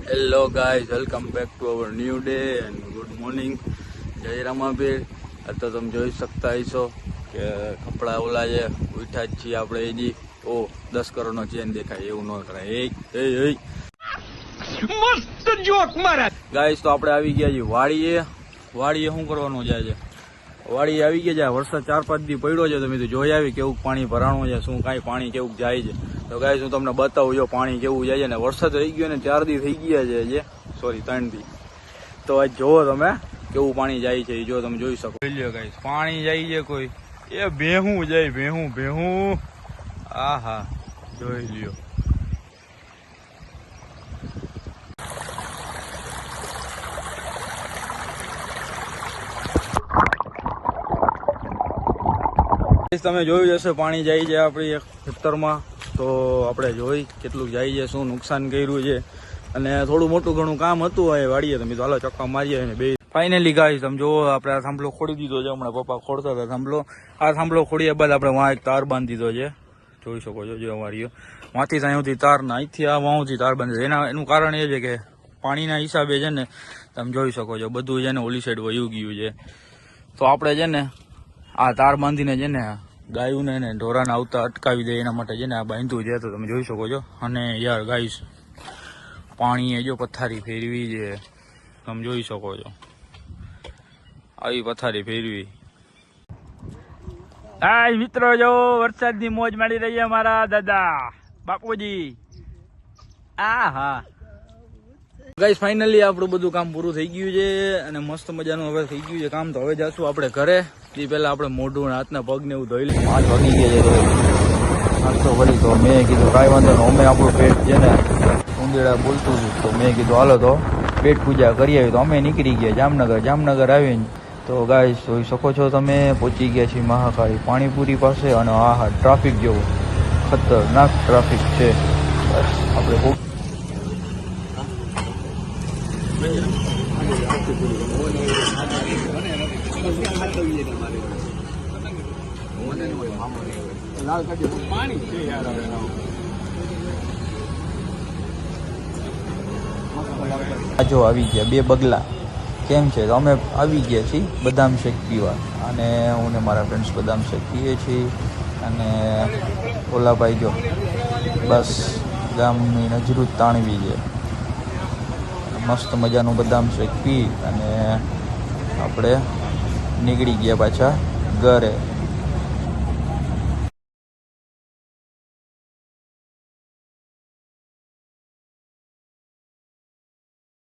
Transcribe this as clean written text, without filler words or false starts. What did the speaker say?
Hello guys, welcome back to our new day and good morning. જય રામાબીર. આ તો તમે જોઈ શકતા હશો કે કપડા ઓલા છે, ઉઠ્યા જ છીએ આપણે. હજી 10 કરોડનો ચેન દેખાય એવું ન કરાય. મસ્ત જોક મારા ગાઈઝ. તો આપણે આવી ગયા છીએ વાડીએ શું કરવાનું જાય છે? વાડી આવી ગયા છે. વરસાદ 4-5 દી પડ્યો છે, તમે તો જોઈ આવી કેવું પાણી ભરાણું છે, શું કાંઈ પાણી કેવું જાય છે. તો ગાઈસ હું તમને બતાવું જો પાણી કેવું જાય છે. ને વરસાદ રહી ગયો ને 4 દી થઈ ગયા છે, સોરી 3 દી. તો આજ જોવો તમે કેવું પાણી જાય છે, જો તમે જોઈ શકો. જોઈ લ્યો ગાઈસ, પાણી જાય છે કોઈ એ ભેહું જાય, ભેહું. આહા, જોઈ લ્યો. તમે જોયું જશે પાણી જાય છે આપણી ખેતરમાં. તો આપણે જોઈ કેટલું જાય છે, શું નુકસાન કર્યું છે, અને થોડું મોટું ઘણું કામ હતું આ વાડીએ. તમે તો હાલો ચક્કા મારીએ ને બે ફાઇનલી ગાઈસ તમે જોવો આપણે આ થાંભલો ખોડી દીધો છે. હમણાં પપ્પા ખોડતા હતા થાંભલો. આ થાંભલો ખોડ્યા બાદ આપણે વાં એક તાર બાંધી દીધો છે, જોઈ શકો છો. જો વાડીઓ વાંથી અહીંથી તાર ના અહીંથી આ વાંથી તાર બાંધી. એનું કારણ એ છે કે પાણીના હિસાબે છે ને તમે જોઈ શકો છો બધું છે ને ઓલી સાઈડ વયું ગયું છે. તો આપણે છે ને આ તાર બાંધીને છે ને ગાયોને ને ઢોરાને આવતા અટકાવી દે એના માટે છે ને આ બાંધ્યું છે. તો તમે જોઈ શકો છો. અને યાર ગાઈસ, પાણીએ જો પથારી ફેરવી છે, તમે જોઈ શકો છો. આવી પથારી ફેરવી. હા મિત્રો, જો વરસાદની મોજ માણી રહ્યા મારા દાદા બાપુજી. હા ગાઈસ, ફાઇનલી આપણું બધું કામ પૂરું થઈ ગયું છે અને મસ્ત મજાનું હવે થઈ ગયું છે કામ. તો હવે જશું આપણે ઘરે. એ પહેલા આપણે મોઢું હાથના પગ ને એવું ધોઈ લઈએ. 5 વાગી ગયા છે નાસ્તો કરી. તો મેં કીધું કાંઈ વાંધો નહીં, અમે આપણું પેટ છે ને ઉંદેડા બોલતું હતું. તો મેં કીધું હાલો તો પેટ પૂજા કરી આવી. તો અમે નીકળી ગયા જામનગર આવીને. તો ગાઈસ જોઈ શકો છો તમે, પહોંચી ગયા છીએ મહાકાળી પાણીપુરી પાસે. અને હા ટ્રાફિક જેવું ખતરનાક ટ્રાફિક છે. બસ આપણે જો આવી ગયા 2 બગલા. કેમ છે? તો અમે આવી ગયા છીએ બદામ શેક પીવા. અને હું ને મારા ફ્રેન્ડ્સ બદામ શેક પીએ છીએ. અને ઓલા ભાઈ જો બસ ગામની નજરું તાણવી છે. મસ્ત મજાનું બદામ શેક પી અને આપણે નીકળી ગયા પાછા ઘરે.